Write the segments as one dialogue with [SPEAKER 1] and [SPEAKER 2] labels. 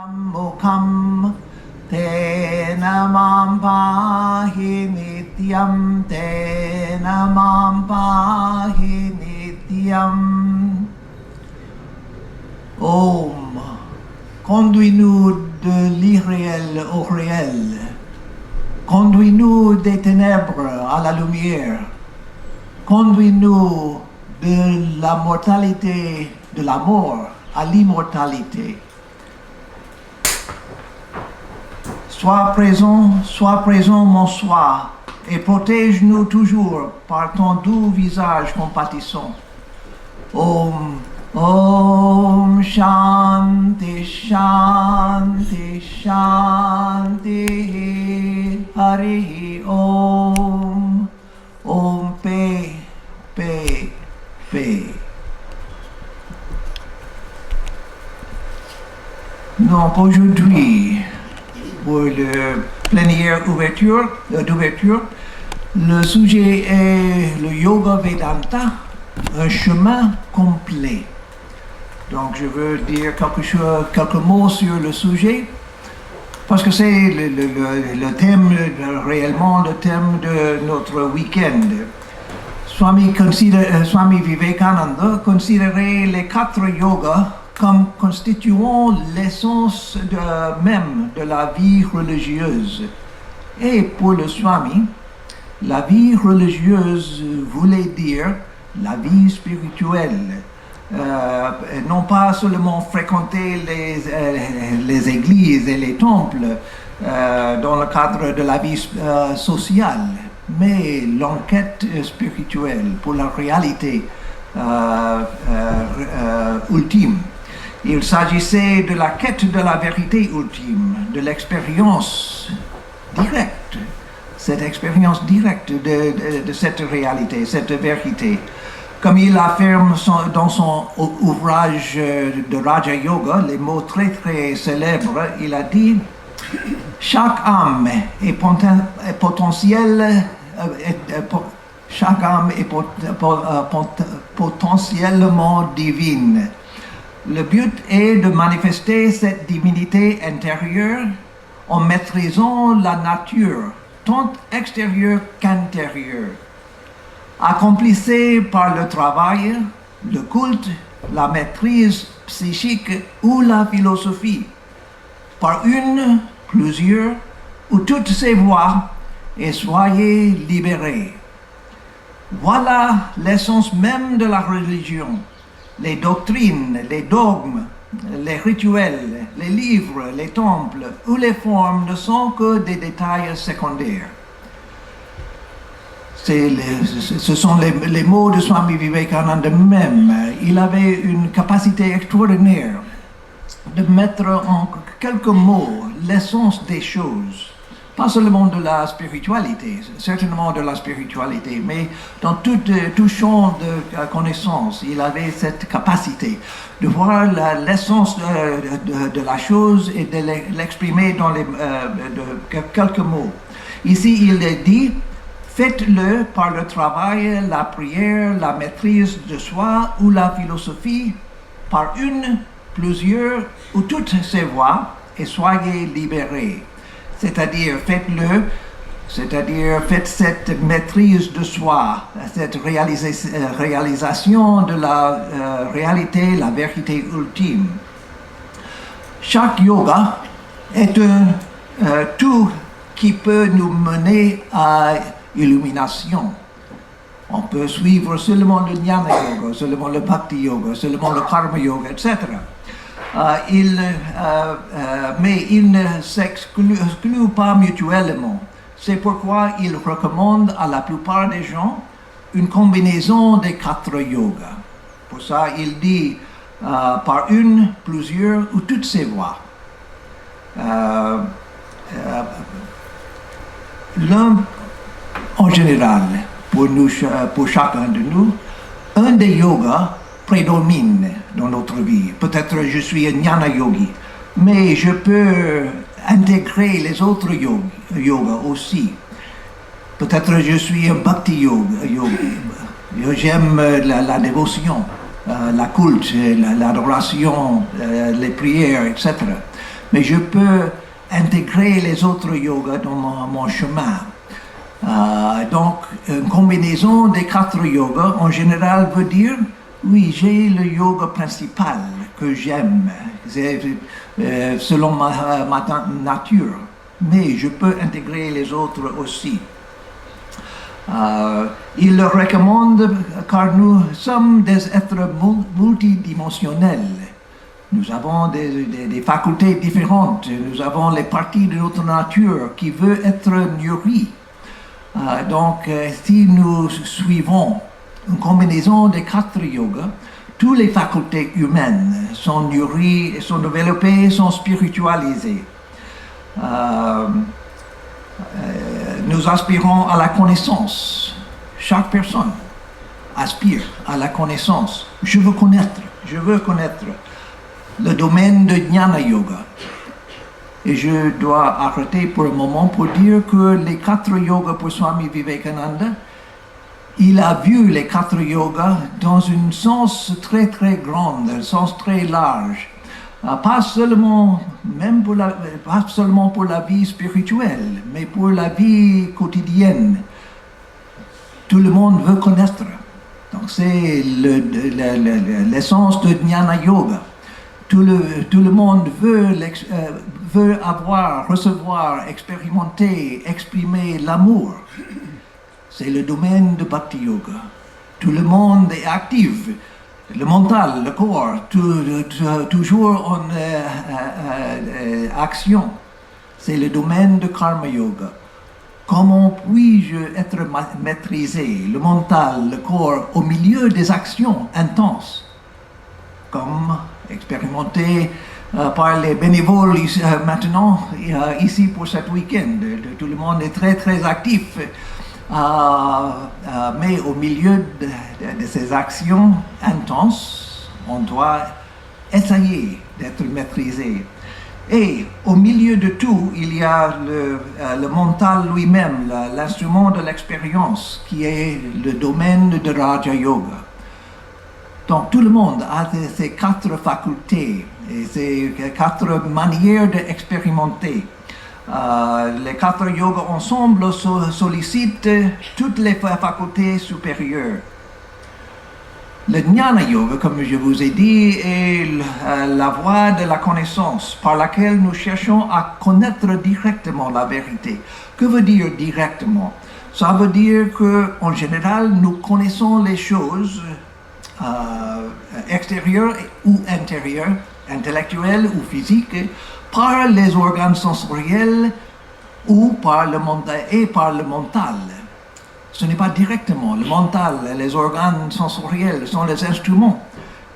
[SPEAKER 1] Mukam Tena Mam Pahi Nityam Tena Mam Pahi Nityam. Om, conduis-nous de l'irréel au réel. Conduis-nous des ténèbres à la lumière. Conduis-nous de la mortalité, de la mort à l'immortalité. Sois présent mon soi, et protège-nous toujours par ton doux visage compatissant. Om, Om Shanti Shanti Shanti Hari Om. Om paix, paix, paix. Donc aujourd'hui, pour le plénière d'ouverture, le sujet est le Yoga Vedanta, un chemin complet. Donc je veux dire quelques mots sur le sujet, parce que c'est le thème, réellement le thème de notre week-end. Swami Vivekananda considérait les 4 yogas comme constituant l'essence même de la vie religieuse. Et pour le Swami, la vie religieuse voulait dire la vie spirituelle. Non pas seulement fréquenter les églises et les temples dans le cadre de la vie sociale, mais l'enquête spirituelle pour la réalité ultime. Il s'agissait de la quête de la vérité ultime, de l'expérience directe, cette expérience directe de cette réalité, cette vérité. Comme il affirme dans son ouvrage de Raja Yoga, les mots très très célèbres, il a dit « Chaque âme est potentiellement divine. Le but est de manifester cette divinité intérieure en maîtrisant la nature, tant extérieure qu'intérieure. Accomplissez par le travail, le culte, la maîtrise psychique ou la philosophie, par une, plusieurs ou toutes ces voies, et soyez libérés. Voilà l'essence même de la religion. Les doctrines, les dogmes, les rituels, les livres, les temples ou les formes ne sont que des détails secondaires. Ce sont les mots de Swami Vivekananda même. Il avait une capacité extraordinaire de mettre en quelques mots l'essence des choses. Pas seulement de la spiritualité, certainement de la spiritualité, mais dans tout champ de connaissance, il avait cette capacité de voir l'essence de la chose et de l'exprimer dans quelques mots. Ici, il dit « Faites-le par le travail, la prière, la maîtrise de soi ou la philosophie, par une, plusieurs ou toutes ces voies, et soyez libérés. » C'est-à-dire, faites-le, c'est-à-dire, faites cette maîtrise de soi, cette réalisation de la réalité, la vérité ultime. Chaque yoga est un tout qui peut nous mener à illumination. On peut suivre seulement le Jnana Yoga, seulement le Bhakti Yoga, seulement le Karma Yoga, etc. Mais ils ne s'excluent pas mutuellement. C'est pourquoi il recommande à la plupart des gens une combinaison des 4 yogas. Pour ça, il dit par une, plusieurs ou toutes ces voies. L'un, en général, pour chacun de nous, un des yogas prédomine dans notre vie. Peut-être je suis un Jnana Yogi, mais je peux intégrer les autres yoga aussi. Peut-être je suis un Bhakti Yogi. J'aime la dévotion, la culte, l'adoration, les prières, etc. mais je peux intégrer les autres yogas dans mon chemin. Donc, une combinaison des 4 yogas, en général, veut dire, oui, j'ai le yoga principal que j'aime, c'est selon ma nature, mais je peux intégrer les autres aussi. Il le recommande car nous sommes des êtres multidimensionnels. Nous avons des facultés différentes, nous avons les parties de notre nature qui veulent être nourries. Donc, si nous suivons une combinaison des 4 yogas, toutes les facultés humaines sont nourries, sont développées, sont spiritualisées. Nous aspirons à la connaissance. Chaque personne aspire à la connaissance. Je veux connaître le domaine de Jnana Yoga. Et je dois arrêter pour un moment pour dire que les 4 yogas pour Swami Vivekananda, il a vu les 4 yogas dans un sens très très grand, un sens très large. Pas seulement pour la vie spirituelle, mais pour la vie quotidienne. Tout le monde veut connaître. Donc c'est l'essence de Jnana Yoga. Tout le monde veut avoir, recevoir, expérimenter, exprimer l'amour. C'est le domaine de Bhakti Yoga. Tout le monde est actif. Le mental, le corps, toujours en action. C'est le domaine de Karma Yoga. Comment puis-je être maîtrisé, le mental, le corps, au milieu des actions intenses, comme expérimenté par les bénévoles maintenant, ici pour cet week-end. Tout le monde est très très actif. Mais au milieu de ces actions intenses, on doit essayer d'être maîtrisé. Et au milieu de tout, il y a le mental lui-même, l'instrument de l'expérience, qui est le domaine de Raja Yoga. Donc tout le monde a ces 4 facultés et ces 4 manières d'expérimenter. Les 4 yogas ensemble sollicitent toutes les facultés supérieures. Le Jnana Yoga, comme je vous ai dit, est la voie de la connaissance par laquelle nous cherchons à connaître directement la vérité. Que veut dire directement? Ça veut dire qu'en général, nous connaissons les choses extérieures ou intérieures, intellectuelles ou physiques, par les organes sensoriels ou par le mental. Ce n'est pas directement le mental, les organes sensoriels sont les instruments.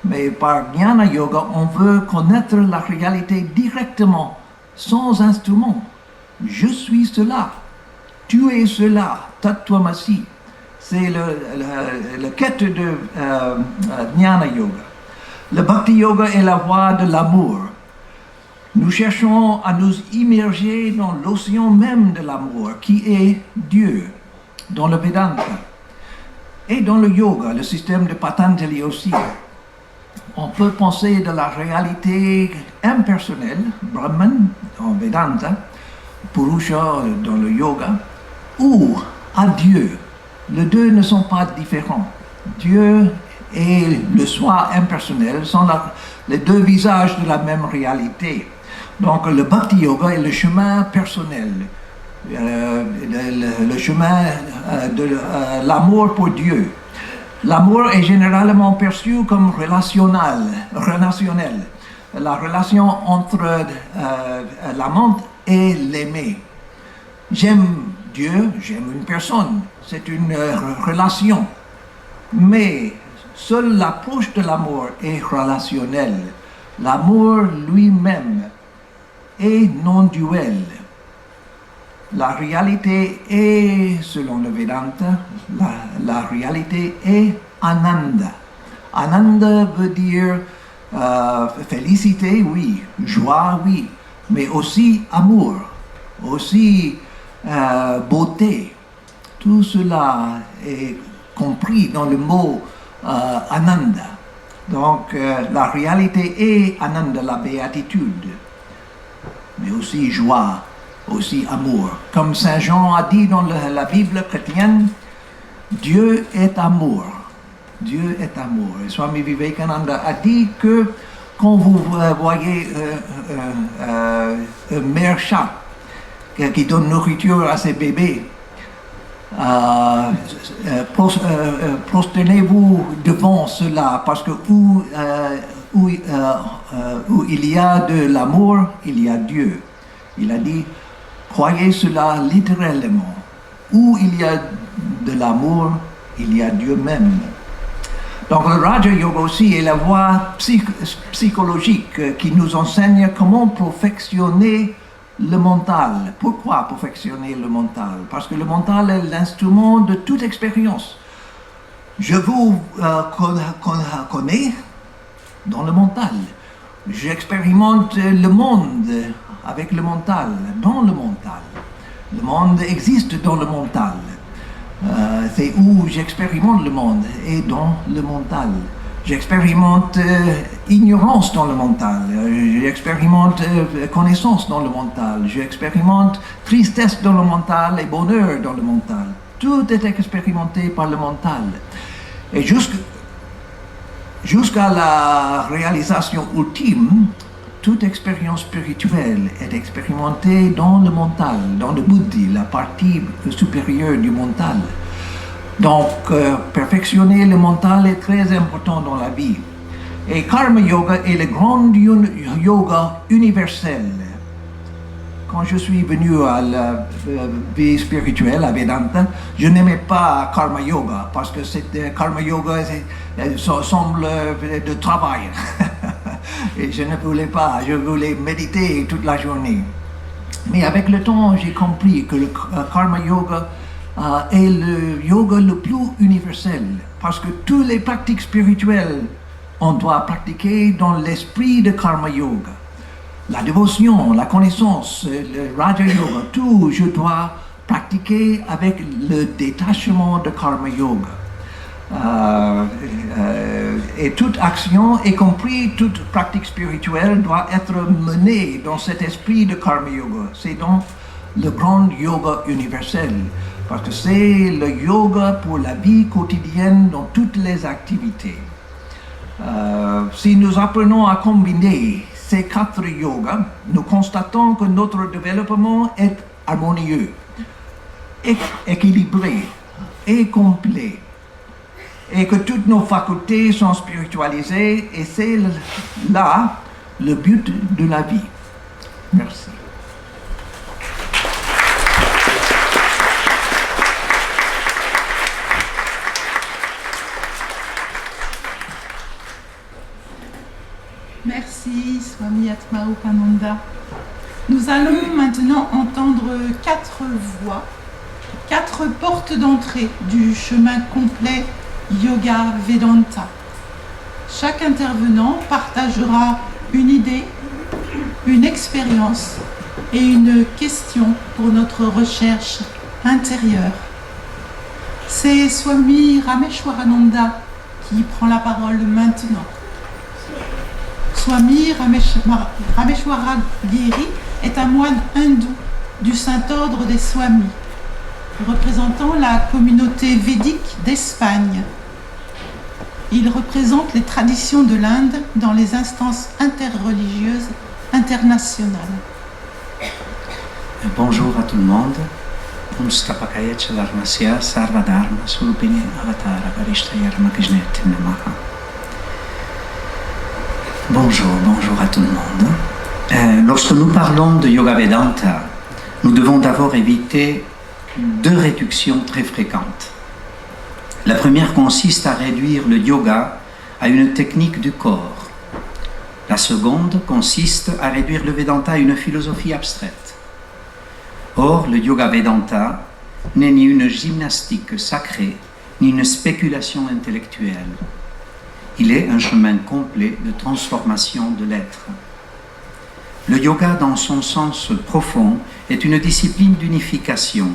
[SPEAKER 1] Mais par Jnana Yoga, on veut connaître la réalité directement, sans instrument. Je suis cela, tu es cela, Tattvamasi. C'est le quête de Jnana Yoga. Le Bhakti Yoga est la voie de l'amour. Nous cherchons à nous immerger dans l'océan même de l'amour, qui est Dieu, dans le Vedanta. Et dans le yoga, le système de Patanjali aussi. On peut penser de la réalité impersonnelle, Brahman, dans Vedanta, Purusha, dans le yoga, ou à Dieu. Les deux ne sont pas différents. Dieu et le soi impersonnel sont les deux visages de la même réalité. Donc le Bhakti Yoga est le chemin personnel, le chemin de l'amour pour Dieu. L'amour est généralement perçu comme relationnel. La relation entre l'amant et l'aimé. J'aime Dieu, j'aime une personne, c'est une relation. Mais seule l'approche de l'amour est relationnelle. L'amour lui-même est non-duel. La réalité est, selon le Vedanta, la réalité est Ananda. Ananda veut dire félicité, oui, joie, oui, mais aussi amour, aussi beauté. Tout cela est compris dans le mot Ananda. Donc la réalité est Ananda, la béatitude. aussi joie, aussi amour. Comme Saint Jean a dit dans la Bible chrétienne, Dieu est amour. Dieu est amour. Et Swami Vivekananda a dit que quand vous voyez un mère chat qui donne nourriture à ses bébés, prosternez-vous devant cela, parce que où il y a de l'amour, il y a Dieu. Il a dit, croyez cela littéralement. Où il y a de l'amour, il y a Dieu même. Donc le Raja Yoga aussi est la voie psychologique qui nous enseigne comment perfectionner le mental. Pourquoi perfectionner le mental? Parce que le mental est l'instrument de toute expérience. Je vous connais dans le mental. J'expérimente le monde avec le mental, dans le mental. Le monde existe dans le mental. C'est où j'expérimente le monde, et dans le mental. J'expérimente ignorance dans le mental, j'expérimente connaissance dans le mental, j'expérimente tristesse dans le mental et bonheur dans le mental. Tout est expérimenté par le mental. Et jusqu'à la réalisation ultime, toute expérience spirituelle est expérimentée dans le mental, dans le buddhi, la partie supérieure du mental. Donc, perfectionner le mental est très important dans la vie. Et Karma Yoga est le grand yoga universel. Quand je suis venu à la vie spirituelle, à Vedanta, je n'aimais pas Karma Yoga, parce que Karma Yoga semble de travail. Et je ne voulais pas, je voulais méditer toute la journée. Mais avec le temps, j'ai compris que le Karma Yoga est le yoga le plus universel, parce que toutes les pratiques spirituelles, on doit pratiquer dans l'esprit de Karma Yoga. La dévotion, la connaissance, le Raja Yoga, tout, je dois pratiquer avec le détachement de Karma Yoga. Et toute action, y compris toute pratique spirituelle, doit être menée dans cet esprit de Karma Yoga. C'est donc le grand yoga universel, parce que c'est le yoga pour la vie quotidienne dans toutes les activités. Si nous apprenons à combiner ces 4 yogas, nous constatons que notre développement est harmonieux, équilibré et complet, et que toutes nos facultés sont spiritualisées, et c'est là le but de la vie. Merci.
[SPEAKER 2] Merci, Swami Atmaupananda. Nous allons maintenant entendre 4 voix, 4 portes d'entrée du chemin complet Yoga Vedanta. Chaque intervenant partagera une idée, une expérience et une question pour notre recherche intérieure. C'est Swami Rameshwarananda qui prend la parole maintenant. Swami Rameshwaragiri est un moine hindou du Saint-Ordre des Swamis, représentant la communauté védique d'Espagne. Il représente les traditions de l'Inde dans les instances interreligieuses internationales.
[SPEAKER 3] Bonjour à tout le monde. Bonjour, bonjour à tout le monde. Lorsque nous parlons de Yoga Vedanta, nous devons d'abord éviter 2 réductions très fréquentes. La première consiste à réduire le yoga à une technique du corps. La seconde consiste à réduire le Vedanta à une philosophie abstraite. Or, le Yoga Vedanta n'est ni une gymnastique sacrée, ni une spéculation intellectuelle. Il est un chemin complet de transformation de l'être. Le yoga, dans son sens profond, est une discipline d'unification.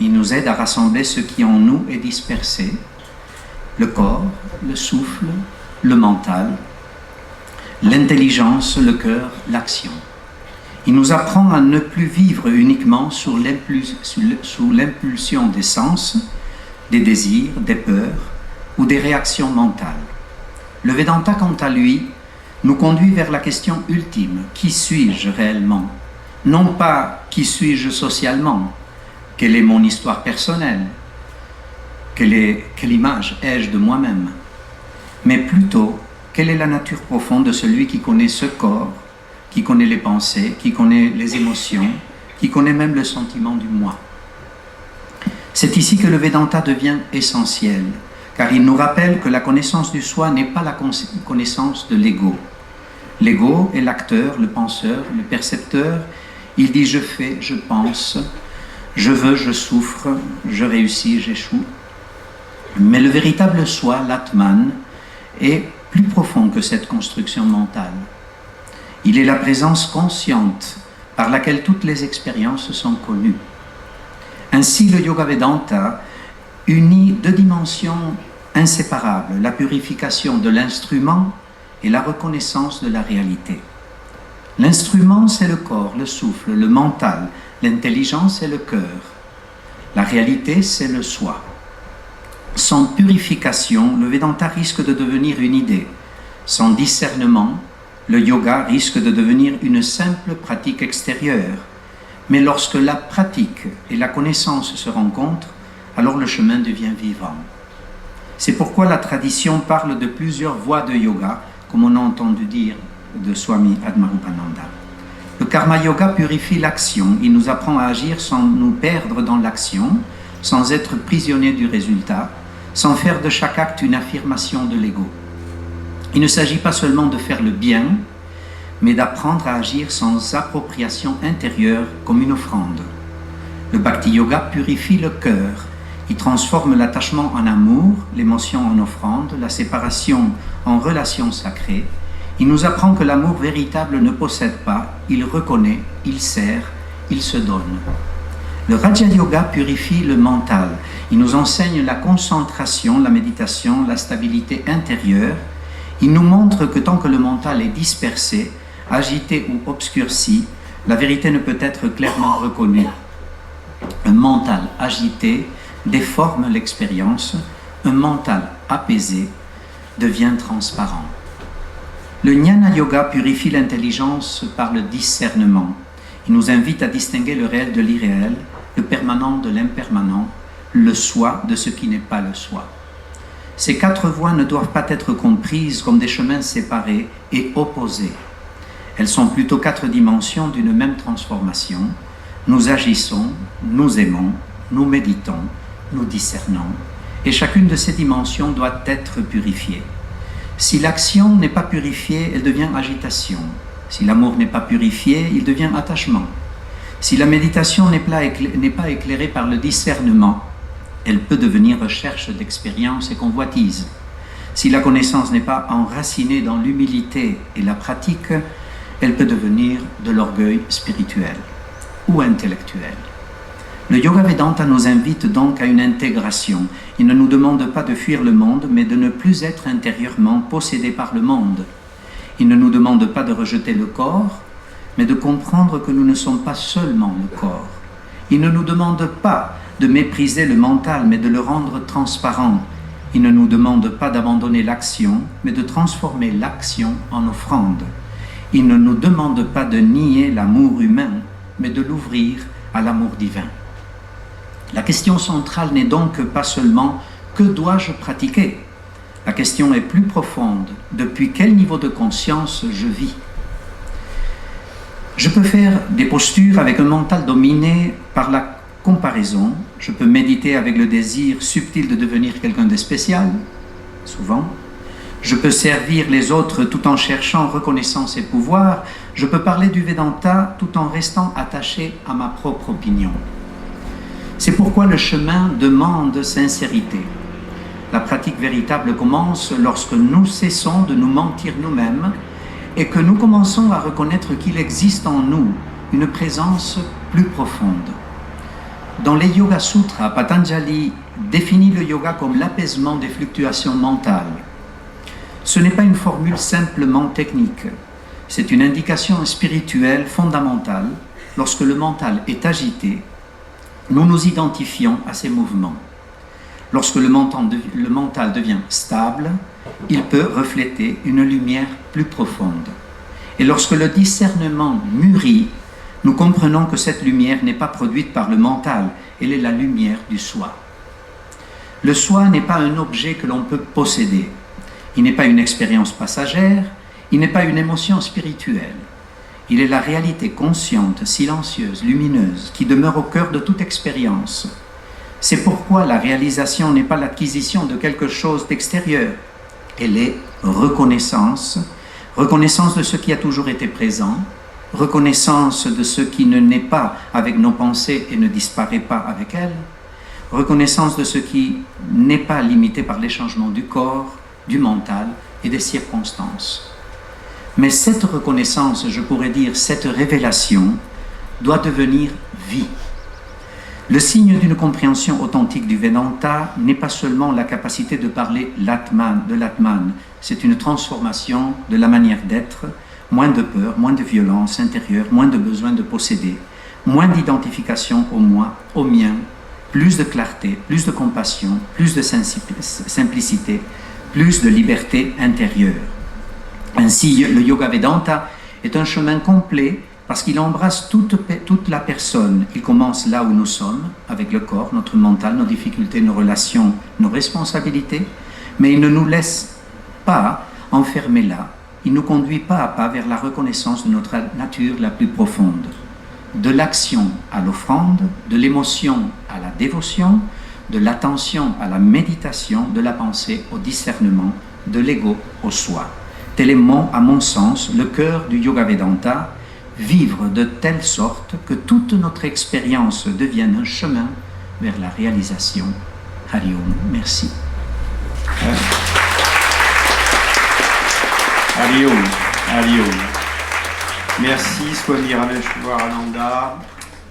[SPEAKER 3] Il nous aide à rassembler ce qui en nous est dispersé, le corps, le souffle, le mental, l'intelligence, le cœur, l'action. Il nous apprend à ne plus vivre uniquement sous l'impulsion des sens, des désirs, des peurs ou des réactions mentales. Le Vedanta, quant à lui, nous conduit vers la question ultime, qui suis-je réellement? Non pas qui suis-je socialement, quelle est mon histoire personnelle, quelle image ai-je de moi-même, mais plutôt quelle est la nature profonde de celui qui connaît ce corps, qui connaît les pensées, qui connaît les émotions, qui connaît même le sentiment du moi. C'est ici que le Vedanta devient essentiel, car il nous rappelle que la connaissance du soi n'est pas la connaissance de l'ego. L'ego est l'acteur, le penseur, le percepteur. Il dit « je fais, je pense, je veux, je souffre, je réussis, j'échoue ». Mais le véritable soi, l'Atman, est plus profond que cette construction mentale. Il est la présence consciente par laquelle toutes les expériences sont connues. Ainsi, le Yoga Vedanta unit deux dimensions inséparables, la purification de l'instrument et la reconnaissance de la réalité. L'instrument, c'est le corps, le souffle, le mental, l'intelligence et le cœur. La réalité, c'est le soi. Sans purification, le Vedanta risque de devenir une idée. Sans discernement, le yoga risque de devenir une simple pratique extérieure. Mais lorsque la pratique et la connaissance se rencontrent, alors le chemin devient vivant. C'est pourquoi la tradition parle de plusieurs voies de yoga, comme on a entendu dire de Swami Admarupananda. Le karma yoga purifie l'action. Il nous apprend à agir sans nous perdre dans l'action, sans être prisonnier du résultat, sans faire de chaque acte une affirmation de l'ego. Il ne s'agit pas seulement de faire le bien, mais d'apprendre à agir sans appropriation intérieure comme une offrande. Le Bhakti Yoga purifie le cœur. Il transforme l'attachement en amour, l'émotion en offrande, la séparation en relation sacrée. Il nous apprend que l'amour véritable ne possède pas, il reconnaît, il sert, il se donne. Le Raja Yoga purifie le mental. Il nous enseigne la concentration, la méditation, la stabilité intérieure. Il nous montre que tant que le mental est dispersé, agité ou obscurci, la vérité ne peut être clairement reconnue. Un mental agité déforme l'expérience, un mental apaisé devient transparent. Le Jnana Yoga purifie l'intelligence par le discernement. Il nous invite à distinguer le réel de l'irréel, le permanent de l'impermanent, le soi de ce qui n'est pas le soi. Ces quatre voies ne doivent pas être comprises comme des chemins séparés et opposés. Elles sont plutôt quatre dimensions d'une même transformation. Nous agissons, nous aimons, nous méditons, nous discernons, et chacune de ces dimensions doit être purifiée. Si l'action n'est pas purifiée, elle devient agitation. Si l'amour n'est pas purifié, il devient attachement. Si la méditation n'est pas éclairée par le discernement, elle peut devenir recherche d'expérience et convoitise. Si la connaissance n'est pas enracinée dans l'humilité et la pratique, elle peut devenir de l'orgueil spirituel ou intellectuel. Le Yoga Vedanta nous invite donc à une intégration. Il ne nous demande pas de fuir le monde, mais de ne plus être intérieurement possédé par le monde. Il ne nous demande pas de rejeter le corps, mais de comprendre que nous ne sommes pas seulement le corps. Il ne nous demande pas de mépriser le mental, mais de le rendre transparent. Il ne nous demande pas d'abandonner l'action, mais de transformer l'action en offrande. Il ne nous demande pas de nier l'amour humain, mais de l'ouvrir à l'amour divin. La question centrale n'est donc pas seulement « que dois-je pratiquer ?» La question est plus profonde. Depuis quel niveau de conscience je vis? Je peux faire des postures avec un mental dominé par la comparaison. Je peux méditer avec le désir subtil de devenir quelqu'un de spécial, souvent. Je peux servir les autres tout en cherchant reconnaissance et pouvoir. Je peux parler du Vedanta tout en restant attaché à ma propre opinion. C'est pourquoi le chemin demande sincérité. La pratique véritable commence lorsque nous cessons de nous mentir nous-mêmes et que nous commençons à reconnaître qu'il existe en nous une présence plus profonde. Dans les Yoga Sutras, Patanjali définit le yoga comme l'apaisement des fluctuations mentales. Ce n'est pas une formule simplement technique. C'est une indication spirituelle fondamentale. Lorsque le mental est agité, nous nous identifions à ces mouvements. Lorsque le mental devient stable, il peut refléter une lumière plus profonde. Et lorsque le discernement mûrit, nous comprenons que cette lumière n'est pas produite par le mental, elle est la lumière du soi. Le soi n'est pas un objet que l'on peut posséder. Il n'est pas une expérience passagère, il n'est pas une émotion spirituelle. Il est la réalité consciente, silencieuse, lumineuse, qui demeure au cœur de toute expérience. C'est pourquoi la réalisation n'est pas l'acquisition de quelque chose d'extérieur. Elle est reconnaissance, reconnaissance de ce qui a toujours été présent, reconnaissance de ce qui ne naît pas avec nos pensées et ne disparaît pas avec elles, reconnaissance de ce qui n'est pas limité par les changements du corps, du mental et des circonstances. Mais cette reconnaissance, je pourrais dire cette révélation, doit devenir vie. Le signe d'une compréhension authentique du Vedanta n'est pas seulement la capacité de parler de l'Atman, c'est une transformation de la manière d'être, moins de peur, moins de violence intérieure, moins de besoin de posséder, moins d'identification au moi, au mien, plus de clarté, plus de compassion, plus de simplicité, plus de liberté intérieure. Ainsi, le Yoga Vedanta est un chemin complet parce qu'il embrasse toute la personne. Il commence là où nous sommes, avec le corps, notre mental, nos difficultés, nos relations, nos responsabilités, mais il ne nous laisse pas enfermés là. Il nous conduit pas à pas vers la reconnaissance de notre nature la plus profonde. De l'action à l'offrande, de l'émotion à la dévotion, de l'attention à la méditation, de la pensée au discernement, de l'ego au soi. Tel est, à mon sens, le cœur du Yoga Vedanta, vivre de telle sorte que toute notre expérience devienne un chemin vers la réalisation. Hari Om. Merci.
[SPEAKER 4] Hari Om. Hari Om. Merci Swami Rameshwarananda.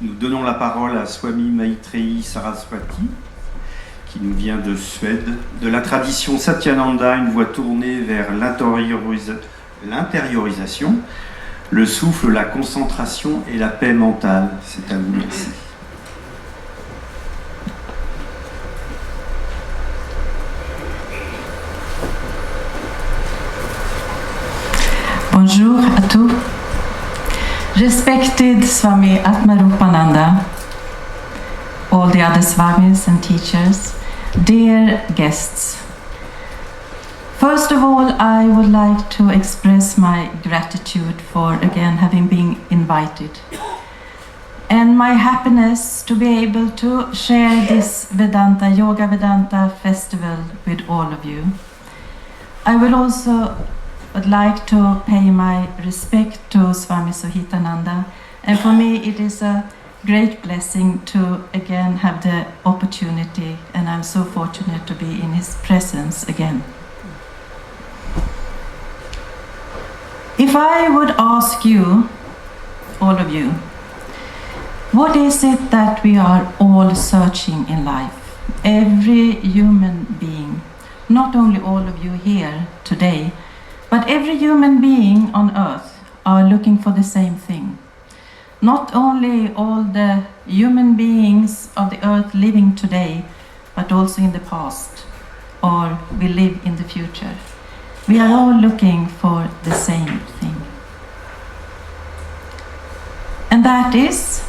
[SPEAKER 4] Nous donnons la parole à Swami Maitreyi Saraswati, qui nous vient de Suède, de la tradition Satyananda, une voie tournée vers l'intériorisation, le souffle, la concentration et la paix mentale. C'est à vous, merci.
[SPEAKER 5] Bonjour à tous. Respected Swami Atmarupananda, all the other Swamis and teachers, dear guests. First of all, I would like to express my gratitude for again having been invited and my happiness to be able to share this Vedanta, Yoga Vedanta festival with all of you. I would like to pay my respect to Swami Suhitananda, and for me it is a great blessing to again have the opportunity, and I'm so fortunate to be in his presence again. If I would ask you, all of you, what is it that we are all searching in life? Every human being, not only all of you here today, but every human being on earth are looking for the same thing. Not only all the human beings of the earth living today, but also in the past, or we live in the future. We are all looking for the same thing. And that is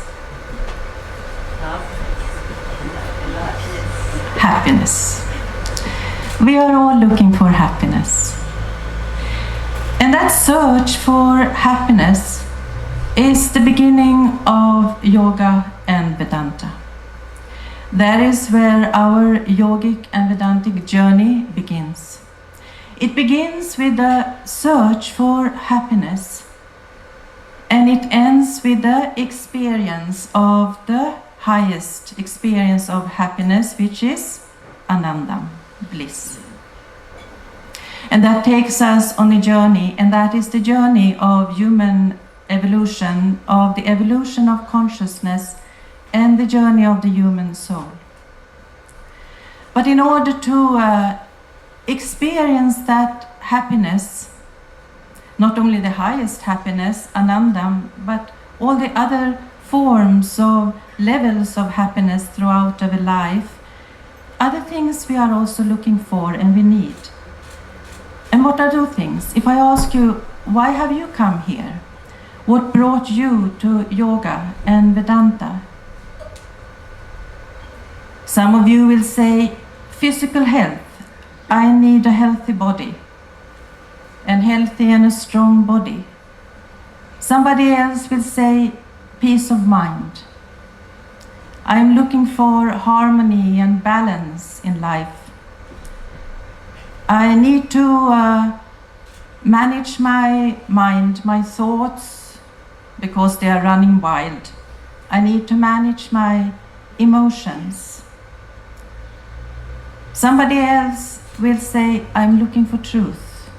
[SPEAKER 5] happiness. We are all looking for happiness. And that search for happiness is the beginning of yoga and Vedanta. That is where our yogic and Vedantic journey begins. It begins with the search for happiness, and it ends with the experience of the highest experience of happiness, which is Ananda, bliss. And that takes us on a journey, and that is the journey of human evolution, of the evolution of consciousness, and the journey of the human soul. But in order to experience that happiness, not only the highest happiness, anandam, but all the other forms of levels of happiness throughout our life. Other things we are also looking for and we need. And what are those things? If I ask you, why have you come here? What brought you to yoga and Vedanta? Some of you will say, physical health. I need a healthy body. And healthy and a strong body. Somebody else will say, peace of mind. I'm looking for harmony and balance in life. I need to manage my mind, my thoughts, because they are running wild. I need to manage my emotions. Somebody else will say, I'm looking for truth.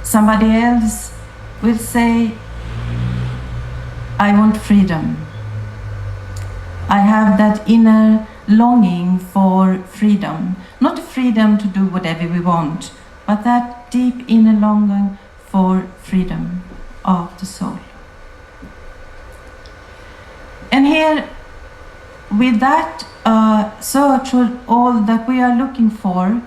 [SPEAKER 5] Somebody else will say, I want freedom. I have that inner longing for freedom. Not the freedom to do whatever we want, but that deep inner longing for freedom of the soul. And here, with that search for all that we are looking for,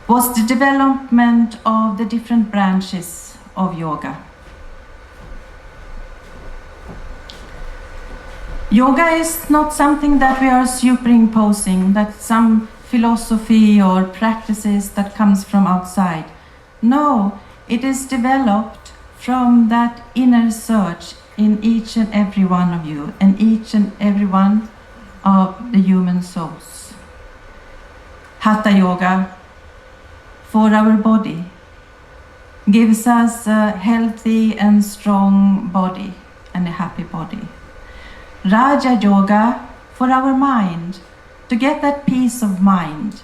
[SPEAKER 5] was the development of the different branches of yoga. Yoga is not something that we are superimposing, that some philosophy or practices that comes from outside. No, it is developed from that inner search in each and every one of you and each and every one of the human souls. Hatha Yoga for our body gives us a healthy and strong body and a happy body. Raja Yoga for our mind, to get that peace of mind.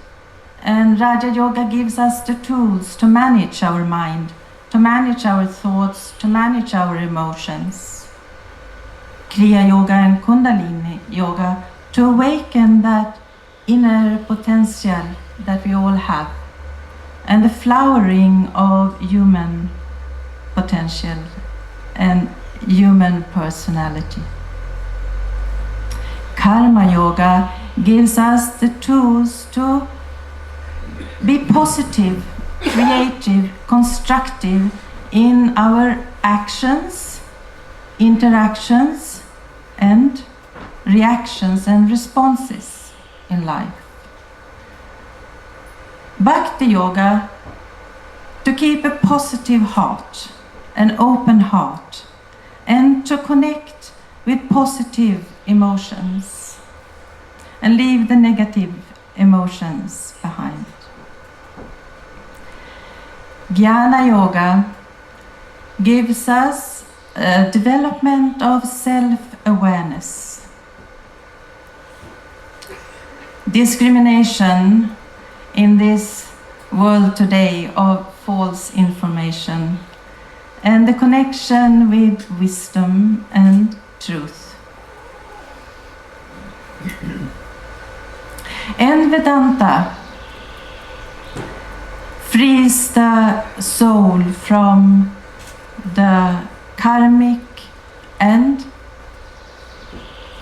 [SPEAKER 5] And Raja Yoga gives us the tools to manage our mind, to manage our thoughts, to manage our emotions. Kriya Yoga and Kundalini Yoga to awaken that inner potential that we all have, and the flowering of human potential and human personality. Karma Yoga gives us the tools to be positive, creative, constructive in our actions, interactions, and reactions and responses in life. Bhakti Yoga to keep a positive heart, an open heart, and to connect with positive emotions and leave the negative emotions behind. Jnana Yoga gives us a development of self-awareness. Discrimination in this world today of false information and the connection with wisdom and truth. And Vedanta frees the soul from the karmic and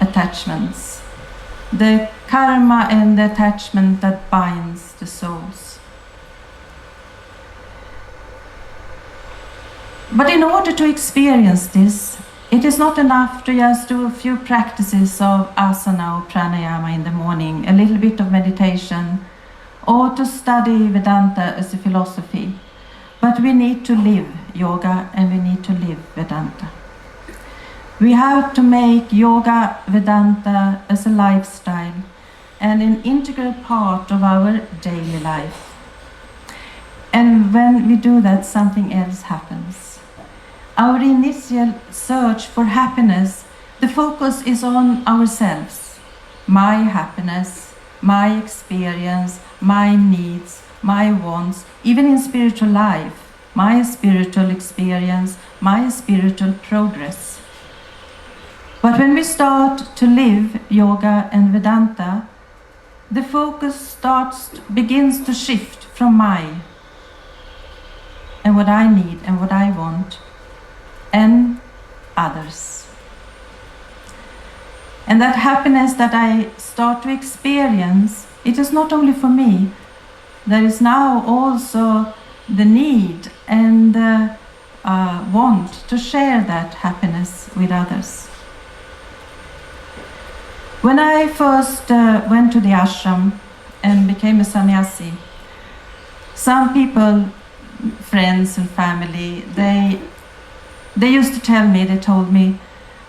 [SPEAKER 5] attachments, the karma and the attachment that binds the souls. But in order to experience this, it is not enough to just do a few practices of asana or pranayama in the morning, a little bit of meditation, or to study Vedanta as a philosophy. But we need to live yoga and we need to live Vedanta. We have to make yoga Vedanta as a lifestyle and an integral part of our daily life. And when we do that, something else happens. Our initial search for happiness, the focus is on ourselves. My happiness, my experience, my needs, my wants, even in spiritual life, my spiritual experience, my spiritual progress. But when we start to live yoga and Vedanta, the focus begins to shift from my and what I need and what I want, and others. And that happiness that I start to experience, it is not only for me. There is now also the need and the want to share that happiness with others. When I first went to the ashram and became a sannyasi, some people, friends and family, they used to tell me, they told me,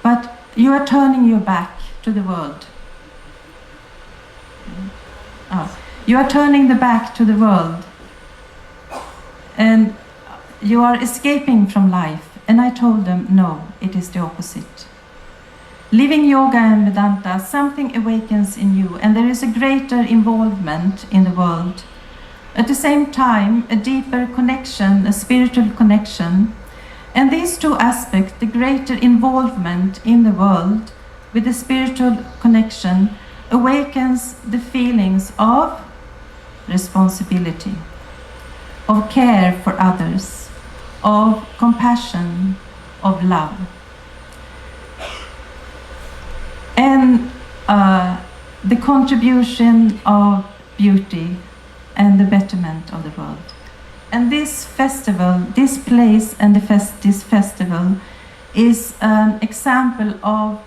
[SPEAKER 5] but you are turning your back to the world. You are turning the back to the world and you are escaping from life. And I told them, no, it is the opposite. Living yoga and Vedanta, something awakens in you and there is a greater involvement in the world. At the same time, a deeper connection, a spiritual connection. And these two aspects, the greater involvement in the world with the spiritual connection, awakens the feelings of responsibility, of care for others, of compassion, of love. And the contribution of beauty and the betterment of the world. And this festival, this place and this festival is an example of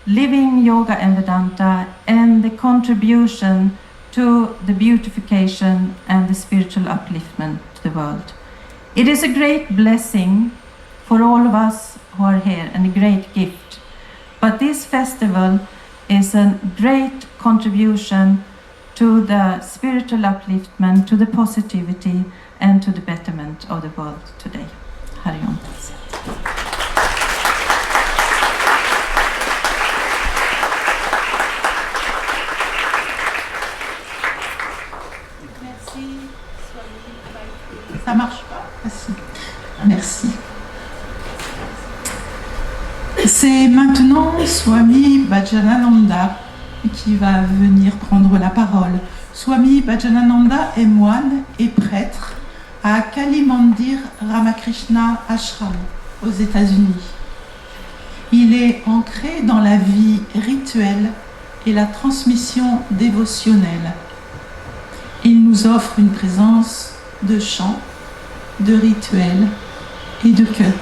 [SPEAKER 5] living yoga and Vedanta and the contribution to the beautification and the spiritual upliftment to the world. It is a great blessing for all of us who are here and a great gift. But this festival is a great contribution to the spiritual upliftment, to the positivity, and to the betterment of the world today. Hari Om.
[SPEAKER 2] Merci. Ça marche pas? Merci. C'est maintenant Swami Bhajanananda qui va venir prendre la parole. Swami Bhajanananda est moine et prêtre à Kali Mandir Ramakrishna Ashram aux États-Unis. Il est ancré dans la vie rituelle et la transmission dévotionnelle. Il nous offre une présence de chant, de rituel et de cœur.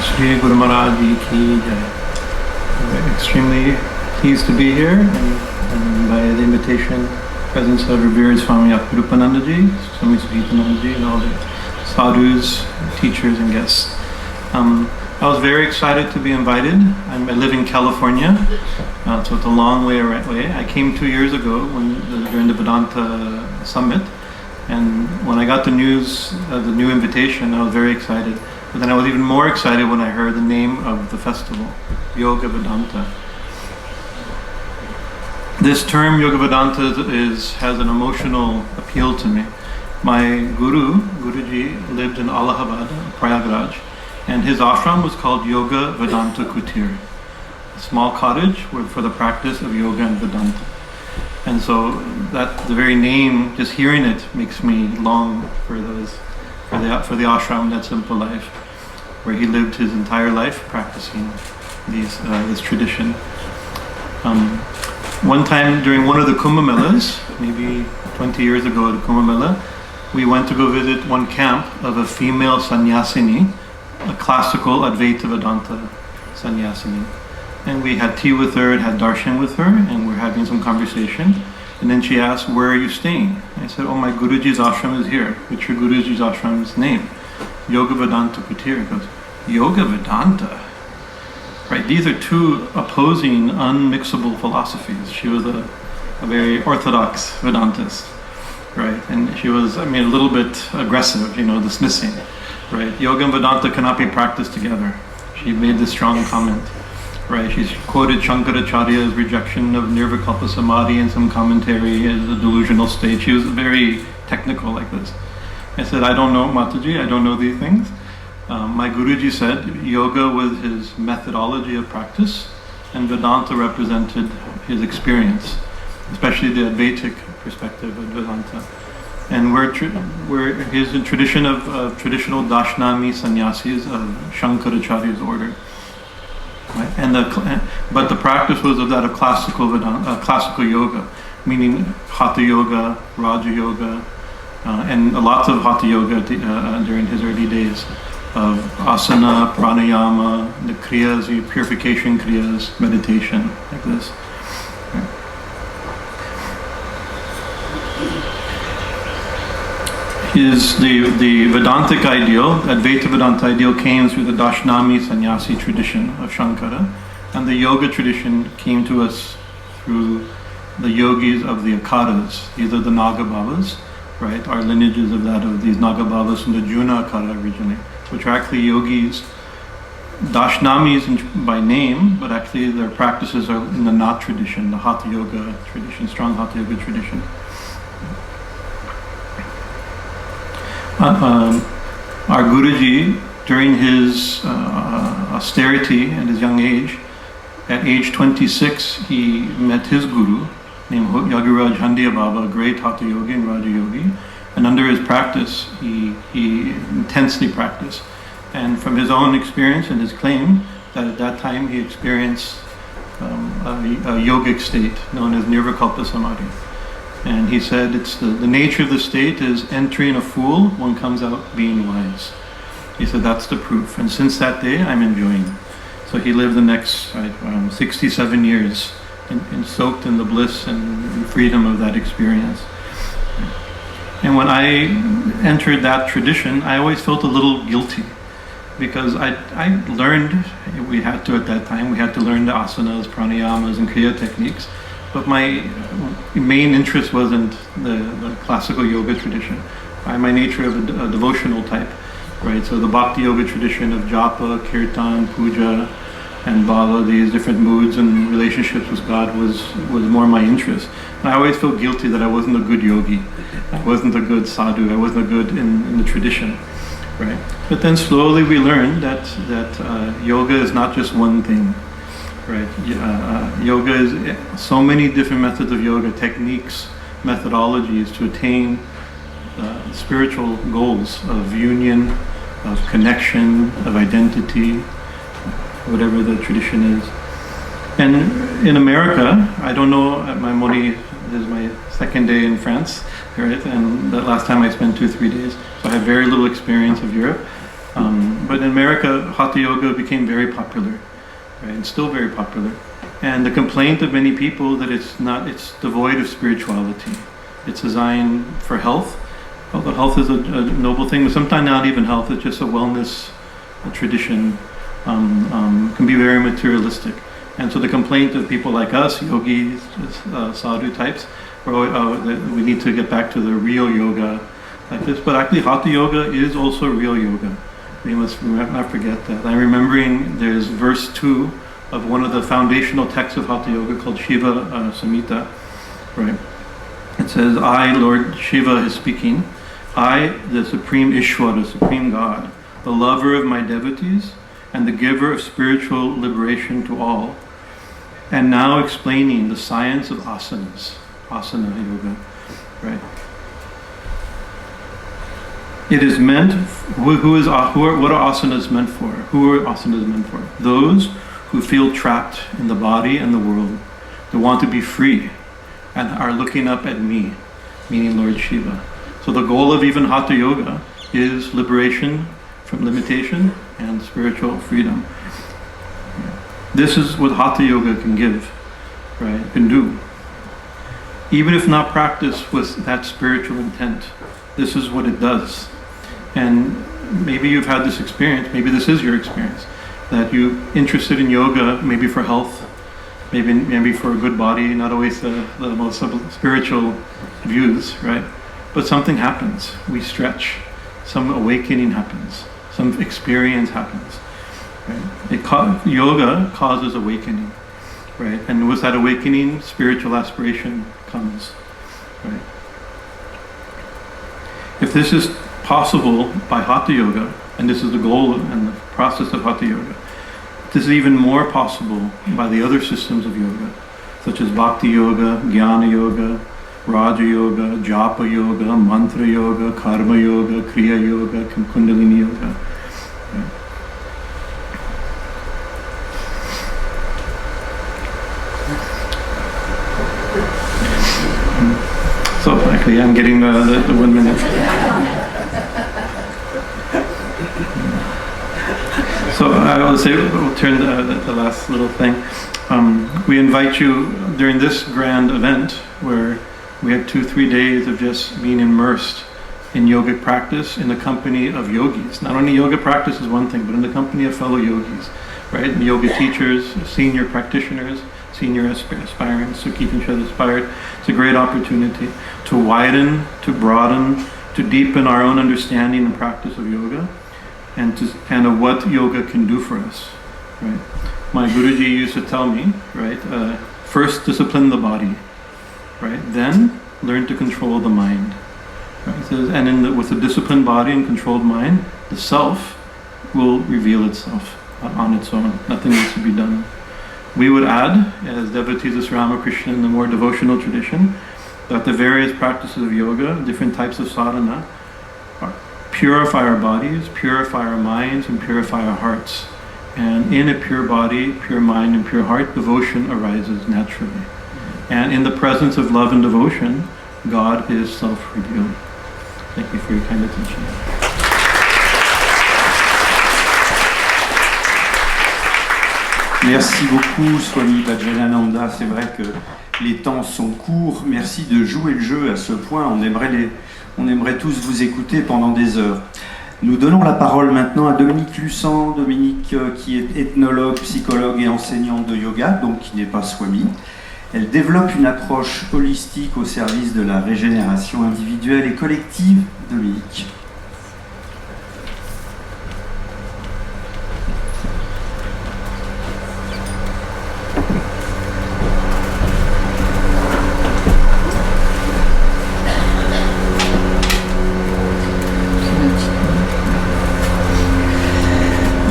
[SPEAKER 6] Shri Guru Maharaj Ji Ki Jai. We're extremely pleased to be here and by the invitation, presence of revered Swami Rupananda Ji, Swami Sujitananda Ji, and all the sadhus, teachers, and guests. I was very excited to be invited. I live in California, so it's a long way away. I came 2 years ago during the Vedanta Summit, and when I got the news, the new invitation, I was very excited. But then I was even more excited when I heard the name of the festival, Yoga Vedanta. This term, Yoga Vedanta, has an emotional appeal to me. My Guruji, lived in Allahabad, Prayagraj, and his ashram was called Yoga Vedanta Kutir, a small cottage for the practice of yoga and Vedanta. And so the very name, just hearing it, makes me long for the ashram, that simple life, where he lived his entire life practicing this tradition. One time during one of the Kumbh Melas, maybe 20 years ago at the Kumbh Mela, we went to go visit one camp of a female sannyasini, a classical Advaita Vedanta sannyasini. And we had tea with her and had darshan with her, and we're having some conversation. And then she asked, "Where are you staying?" I said, "Oh, my Guruji's ashram is here." "What's your Guruji's ashram's name?" "Yoga Vedanta Kutir." He goes, "Yoga Vedanta?" Right, these are two opposing, unmixable philosophies. She was a very orthodox Vedantist, right? And she was, a little bit aggressive, dismissing, right? Yoga and Vedanta cannot be practiced together. She made this strong comment, right? She's quoted Shankaracharya's rejection of Nirvikalpa Samadhi in some commentary as a delusional state. She was very technical like this. I said, "I don't know, Mataji, I don't know these things, My Guruji said yoga was his methodology of practice, and Vedanta represented his experience, especially the Advaitic perspective of Vedanta. And we're his tradition of traditional Dashnami sannyasis of Shankaracharya's order. Right? But the practice was of that of classical yoga, meaning Hatha yoga, Raja yoga, and lots of Hatha yoga during his early days, of asana, pranayama, the kriyas, the purification kriyas, meditation, like this. Right. The Vedantic ideal, Advaita Vedanta ideal, came through the Dashnami sannyasi tradition of Shankara, and the yoga tradition came to us through the yogis of the Akaras. These are the Nagabhavas, right? Our lineages of these Nagabhavas from the Juna Akara originally, which are actually yogis, Dashnamis by name, but actually their practices are in the Nat tradition, the Hatha Yoga tradition, strong Hatha Yoga tradition. Our Guruji, during his austerity at his young age, at age 26, he met his guru, named Yogiraj Handiya Baba, a great Hatha Yogi and Raja Yogi, and under his practice, he intensely practiced. And from his own experience and his claim that at that time he experienced a yogic state known as Nirvikalpa Samadhi. And he said it's the nature of the state is entering a fool, one comes out being wise. He said that's the proof. And since that day, I'm enjoying. So he lived the next 67 years soaked in the bliss and freedom of that experience. And when I entered that tradition, I always felt a little guilty, because I learned, we had to at that time, we had to learn the asanas, pranayamas, and kriya techniques, but my main interest wasn't the classical yoga tradition. By my nature of a devotional type, right? So the bhakti yoga tradition of japa, kirtan, puja, and bhava, these different moods and relationships with God was more my interest. And I always felt guilty that I wasn't a good yogi, I wasn't a good sadhu, I wasn't a good in the tradition, right? But then slowly we learned that yoga is not just one thing, right? Yoga is so many different methods of yoga, techniques, methodologies to attain spiritual goals of union, of connection, of identity, whatever the tradition is. And in America, I don't know, this is my second day in France, right? And the last time I spent 2-3 days, so I have very little experience of Europe. But in America, Hatha Yoga became very popular, right? It's still very popular. And the complaint of many people that it's devoid of spirituality. It's designed for health. Although health is a noble thing, but sometimes not even health, it's just a wellness tradition. Can be very materialistic. And so the complaint of people like us, yogis, sadhu types, that we need to get back to the real yoga like this. But actually Hatha Yoga is also real yoga. We must not forget that. I'm remembering there's verse 2 of one of the foundational texts of Hatha Yoga called Shiva Samhita, right? It says, I, Lord Shiva is speaking, I, the Supreme Ishwar, the Supreme God, the lover of my devotees, and the giver of spiritual liberation to all, and now explaining the science of asanas, asana yoga, right? It is meant, what are asanas meant for? Who are asanas meant for? Those who feel trapped in the body and the world, that want to be free, and are looking up at me, meaning Lord Shiva. So the goal of even Hatha Yoga is liberation from limitation and spiritual freedom. This is what Hatha Yoga can give, right? Can do. Even if not practiced with that spiritual intent, this is what it does. And maybe you've had this experience, maybe this is your experience, that you're interested in yoga, maybe for health, maybe for a good body, not always the most spiritual views, right? But something happens, we stretch, some awakening happens, some experience happens, right? Yoga causes awakening, right? And with that awakening, spiritual aspiration comes, right? If this is possible by Hatha Yoga, And this is the goal and the process of Hatha Yoga. This is even more possible by the other systems of yoga, such as Bhakti Yoga, Jnana Yoga, Raja Yoga, Japa Yoga, Mantra Yoga, Karma Yoga, Kriya Yoga, Kundalini Yoga. So actually I'm getting the 1 minute. So I will say, we'll turn the last little thing. We invite you during this grand event where we had 2-3 days of just being immersed in yogic practice in the company of yogis. Not only yoga practice is one thing, but in the company of fellow yogis, right? And yoga teachers, senior practitioners, senior aspirants, so keeping each other inspired. It's a great opportunity to widen, to broaden, to deepen our own understanding and practice of yoga, and to kind of what yoga can do for us, right? My Guruji used to tell me, right, first discipline the body, right? Then learn to control the mind. Right? He says, and with a disciplined body and controlled mind, the self will reveal itself on its own. Nothing needs to be done. We would add, as devotees of Sri Ramakrishna in the more devotional tradition, that the various practices of yoga, different types of sadhana, purify our bodies, purify our minds, and purify our hearts. And in a pure body, pure mind, and pure heart, devotion arises naturally. And in the presence of love and devotion, God is self-revealed. Thank you for your kind attention.
[SPEAKER 4] Merci beaucoup, Swami Bajjalananda. C'est vrai que les temps sont courts. Merci de jouer le jeu à ce point. On aimerait tous vous écouter pendant des heures. Nous donnons la parole maintenant à Dominique Lussan. Dominique qui est ethnologue, psychologue et enseignante de yoga, donc qui n'est pas Swami. Elle développe une approche holistique au service de la régénération individuelle et collective. Dominique.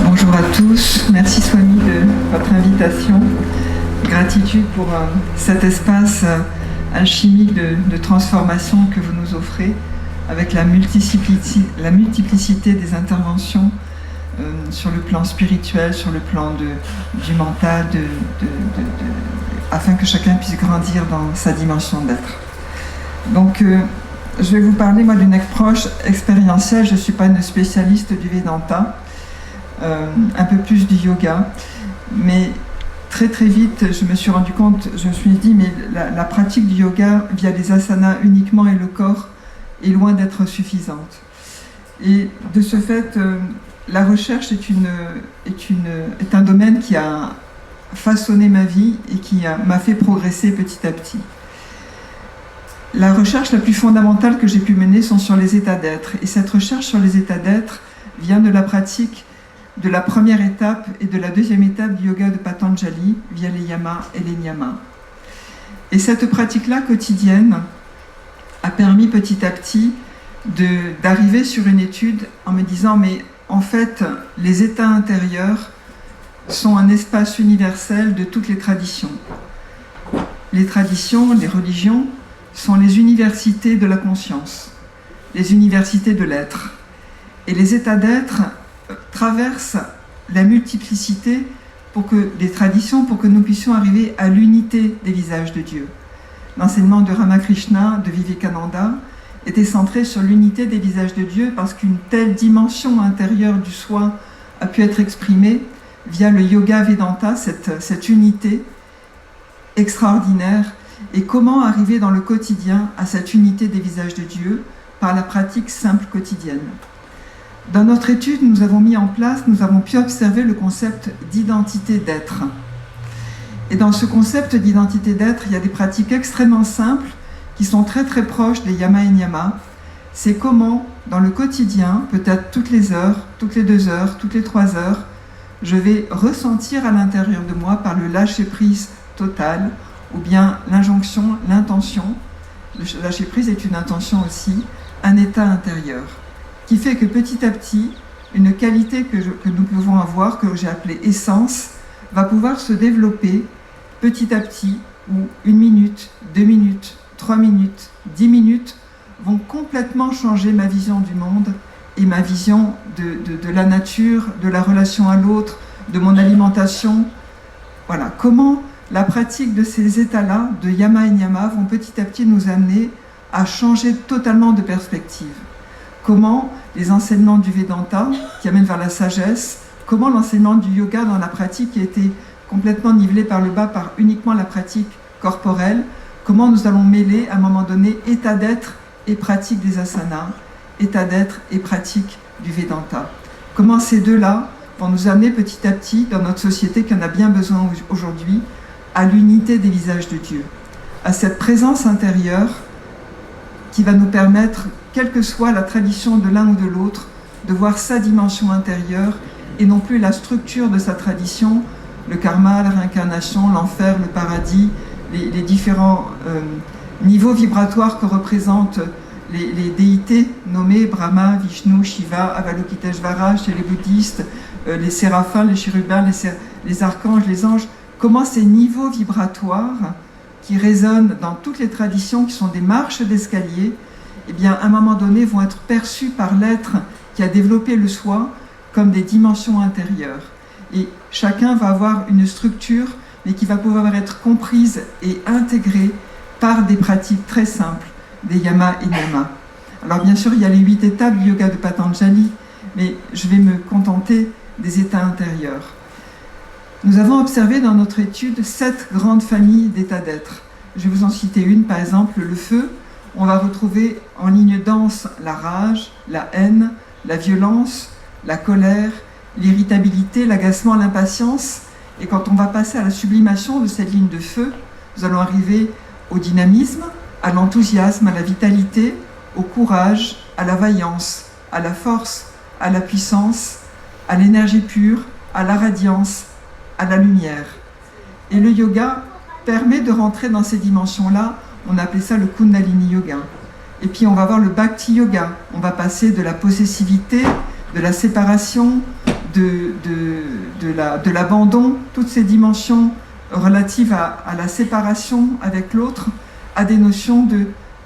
[SPEAKER 7] Bonjour à tous, merci Swami de votre invitation. Gratitude pour cet espace alchimique de transformation que vous nous offrez avec la multiplicité des interventions sur le plan spirituel, sur le plan du mental, afin que chacun puisse grandir dans sa dimension d'être. Donc, je vais vous parler moi d'une approche expérientielle. Je ne suis pas une spécialiste du Vedanta, un peu plus du yoga, mais très très vite, je me suis rendu compte, je me suis dit, mais la pratique du yoga via les asanas uniquement et le corps est loin d'être suffisante. Et de ce fait, la recherche est un domaine qui a façonné ma vie et qui m'a fait progresser petit à petit. La recherche la plus fondamentale que j'ai pu mener sont sur les états d'être. Et cette recherche sur les états d'être vient de la pratique de la première étape et de la deuxième étape du yoga de Patanjali via les yamas et les niyamas. Et cette pratique-là quotidienne a permis petit à petit d'arriver sur une étude en me disant mais en fait les états intérieurs sont un espace universel de toutes les traditions. Les traditions, les religions sont les universités de la conscience, les universités de l'être. Et les états d'être traversent la multiplicité des traditions pour que nous puissions arriver à l'unité des visages de Dieu. L'enseignement de Ramakrishna, de Vivekananda, était centré sur l'unité des visages de Dieu parce qu'une telle dimension intérieure du soi a pu être exprimée via le yoga Vedanta, cette unité extraordinaire. Et comment arriver dans le quotidien à cette unité des visages de Dieu par la pratique simple quotidienne. Dans notre étude, nous avons pu observer le concept d'identité d'être. Et dans ce concept d'identité d'être, il y a des pratiques extrêmement simples qui sont très très proches des yamas et niyamas. C'est comment, dans le quotidien, peut-être toutes les heures, toutes les 2 heures, toutes les 3 heures, je vais ressentir à l'intérieur de moi, par le lâcher-prise total, ou bien l'injonction, l'intention. Le lâcher-prise est une intention aussi, un état intérieur, qui fait que petit à petit, une qualité que nous pouvons avoir, que j'ai appelée essence, va pouvoir se développer petit à petit, où 1 minute, 2 minutes, 3 minutes, 10 minutes vont complètement changer ma vision du monde et ma vision de la nature, de la relation à l'autre, de mon alimentation. Voilà, comment la pratique de ces états-là, de yama et niyama, vont petit à petit nous amener à changer totalement de perspective. Comment les enseignements du Vedanta, qui amènent vers la sagesse, comment l'enseignement du yoga dans la pratique qui a été complètement nivelé par le bas par uniquement la pratique corporelle, comment nous allons mêler à un moment donné état d'être et pratique des asanas, état d'être et pratique du Vedanta. Comment ces deux-là vont nous amener petit à petit, dans notre société qui en a bien besoin aujourd'hui, à l'unité des visages de Dieu, à cette présence intérieure qui va nous permettre, quelle que soit la tradition de l'un ou de l'autre, de voir sa dimension intérieure et non plus la structure de sa tradition, le karma, la réincarnation, l'enfer, le paradis, les différents niveaux vibratoires que représentent les déités nommées Brahma, Vishnu, Shiva, Avalokiteshvara chez les bouddhistes, les séraphins, les chérubins, les archanges, les anges. Comment ces niveaux vibratoires qui résonnent dans toutes les traditions, qui sont des marches d'escalier, eh bien, à un moment donné, vont être perçus par l'être qui a développé le soi comme des dimensions intérieures. Et chacun va avoir une structure, mais qui va pouvoir être comprise et intégrée par des pratiques très simples, des yama et niyama. Alors bien sûr, il y a les 8 étapes du yoga de Patanjali, mais je vais me contenter des états intérieurs. Nous avons observé dans notre étude 7 grandes familles d'états d'être. Je vais vous en citer une, par exemple, le feu. On va retrouver en ligne dense la rage, la haine, la violence, la colère, l'irritabilité, l'agacement, l'impatience. Et quand on va passer à la sublimation de cette ligne de feu, nous allons arriver au dynamisme, à l'enthousiasme, à la vitalité, au courage, à la vaillance, à la force, à la puissance, à l'énergie pure, à la radiance, à la lumière. Et le yoga permet de rentrer dans ces dimensions-là. On appelait ça le Kundalini Yoga. Et puis on va voir le Bhakti Yoga. On va passer de la possessivité, de la séparation, de l'abandon, toutes ces dimensions relatives à la séparation avec l'autre, à des notions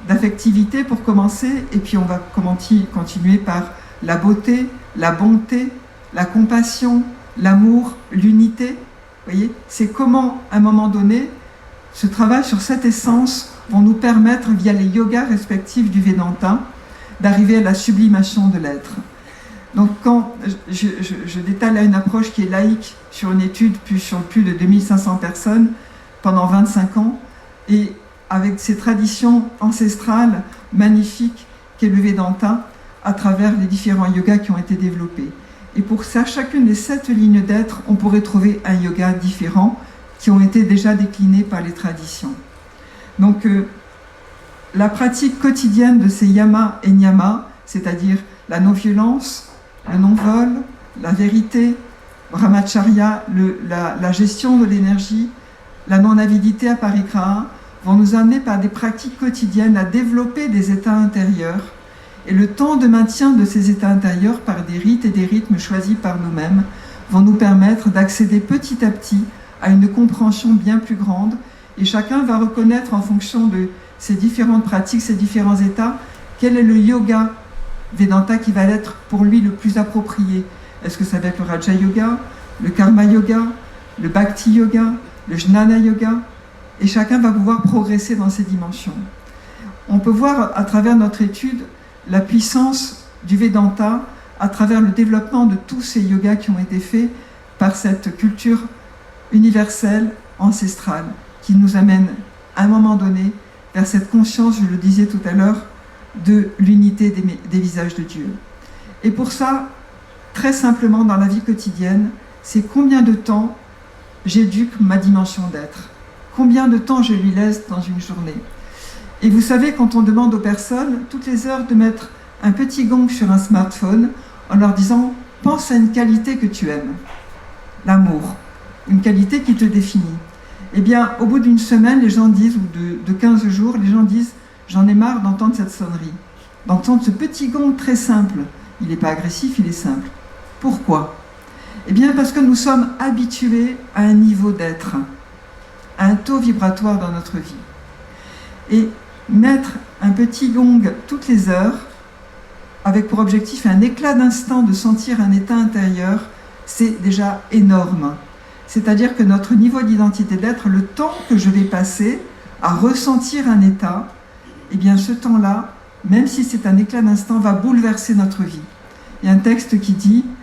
[SPEAKER 7] d'affectivité pour commencer. Et puis on va continuer par la beauté, la bonté, la compassion, l'amour, l'unité. Vous voyez, c'est comment, à un moment donné, ce travail sur cette essence vont nous permettre, via les yogas respectifs du Vedanta, d'arriver à la sublimation de l'être. Donc quand je détale là une approche qui est laïque sur une étude sur plus de 2500 personnes pendant 25 ans, et avec ces traditions ancestrales magnifiques qu'est le Vedanta, à travers les différents yogas qui ont été développés. Et pour ça, chacune des 7 lignes d'être, on pourrait trouver un yoga différent qui ont été déjà déclinés par les traditions. Donc, la pratique quotidienne de ces yama et niyama, c'est-à-dire la non-violence, le non-vol, la vérité, brahmacharya, la gestion de l'énergie, la non-avidité à parigraha, vont nous amener par des pratiques quotidiennes à développer des états intérieurs. Et le temps de maintien de ces états intérieurs par des rites et des rythmes choisis par nous-mêmes vont nous permettre d'accéder petit à petit à une compréhension bien plus grande. Et chacun va reconnaître en fonction de ces différentes pratiques, ces différents états, quel est le yoga Vedanta qui va être pour lui le plus approprié. Est-ce que ça va être le Raja Yoga, le Karma Yoga, le Bhakti Yoga, le Jnana Yoga? Et chacun va pouvoir progresser dans ces dimensions. On peut voir à travers notre étude la puissance du Vedanta à travers le développement de tous ces yogas qui ont été faits par cette culture universelle, ancestrale, qui nous amène à un moment donné vers cette conscience, je le disais tout à l'heure, de l'unité des visages de Dieu. Et pour ça, très simplement dans la vie quotidienne, c'est combien de temps j'éduque ma dimension d'être, combien de temps je lui laisse dans une journée. Et vous savez, quand on demande aux personnes, toutes les heures, de mettre un petit gong sur un smartphone en leur disant « pense à une qualité que tu aimes », l'amour, une qualité qui te définit. Eh bien, au bout d'une semaine, les gens disent, ou de 15 jours, les gens disent « j'en ai marre d'entendre cette sonnerie, d'entendre ce petit gong très simple. Il n'est pas agressif, il est simple. Pourquoi? Eh bien parce que nous sommes habitués à un niveau d'être, à un taux vibratoire dans notre vie. Et mettre un petit gong toutes les heures, avec pour objectif un éclat d'instant de sentir un état intérieur, c'est déjà énorme. C'est-à-dire que notre niveau d'identité d'être, le temps que je vais passer à ressentir un état, eh bien ce temps-là, même si c'est un éclat d'instant, va bouleverser notre vie. Il y a un texte qui dit «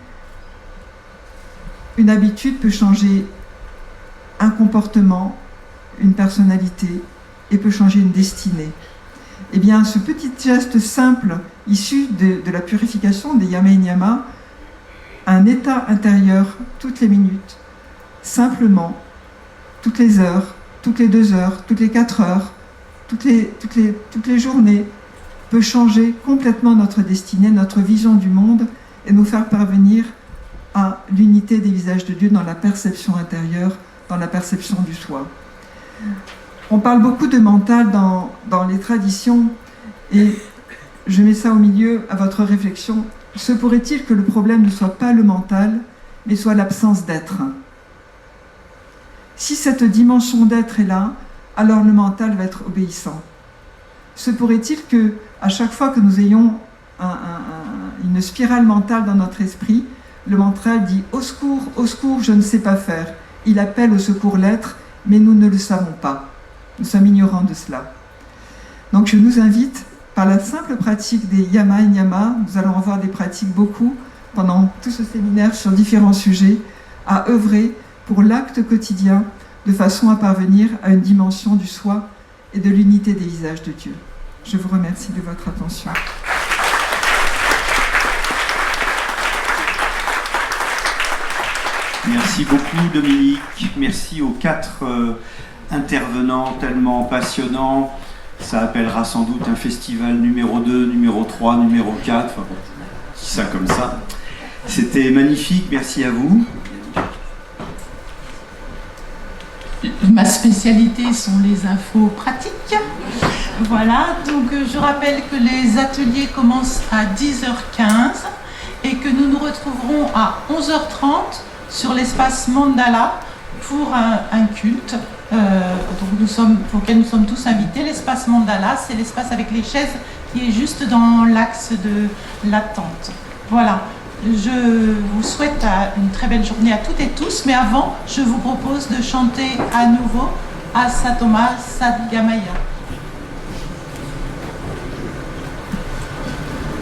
[SPEAKER 7] Une habitude peut changer un comportement, une personnalité, et peut changer une destinée. » Eh bien, ce petit geste simple, issu de la purification des yama et niyama, un état intérieur toutes les minutes, simplement, toutes les heures, toutes les 2 heures, toutes les 4 heures, toutes les journées, peut changer complètement notre destinée, notre vision du monde, et nous faire parvenir à l'unité des visages de Dieu dans la perception intérieure, dans la perception du soi. On parle beaucoup de mental dans les traditions, et je mets ça au milieu à votre réflexion. Se pourrait-il que le problème ne soit pas le mental, mais soit l'absence d'être? Si cette dimension d'être est là, alors le mental va être obéissant. Se pourrait-il que, à chaque fois que nous ayons une spirale mentale dans notre esprit, le mental dit « Au secours, je ne sais pas faire ». Il appelle au secours l'être, mais nous ne le savons pas. Nous sommes ignorants de cela. Donc je nous invite, par la simple pratique des yama et niyama, nous allons avoir des pratiques beaucoup pendant tout ce séminaire sur différents sujets, à œuvrer pour l'acte quotidien de façon à parvenir à une dimension du soi et de l'unité des visages de Dieu. Je vous remercie de votre attention.
[SPEAKER 4] Merci beaucoup Dominique, merci aux 4 intervenants tellement passionnants. Ça appellera sans doute un festival numéro 2, numéro 3, numéro 4, enfin, bon, je dis ça comme ça. C'était magnifique, merci à vous.
[SPEAKER 2] Ma spécialité sont les infos pratiques. Voilà, donc je rappelle que les ateliers commencent à 10h15 et que nous nous retrouverons à 11h30 sur l'espace Mandala pour un culte auquel nous sommes tous invités. L'espace Mandala, c'est l'espace avec les chaises qui est juste dans l'axe de l'attente. Voilà, je vous souhaite une très belle journée à toutes et tous, mais avant, je vous propose de chanter à nouveau Asatoma Sadgamaya.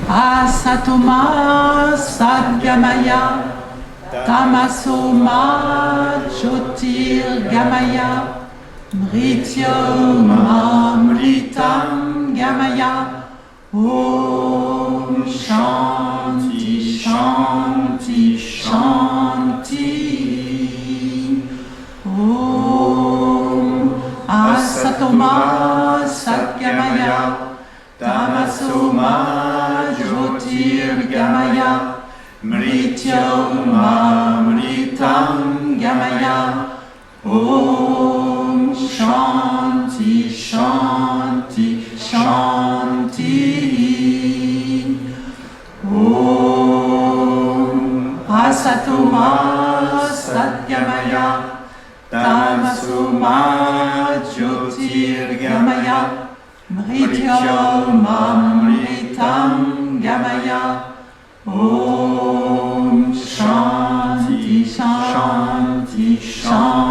[SPEAKER 2] Asatoma Sadgamaya Tamasoma Jyotirgamaya Mrityoma Mritam Gamaya Om Shanti Shanti Shanti Om Asatoma Sadgamaya Tamasoma Jyotirgamaya Mrityoma Mritam Gamaya Om Shanti Shanti Shanti Om Asatoma Sadgamaya Tamasoma Jyotirgamaya Mrityoma Mritam Gamaya Om Shanti Shanti Shanti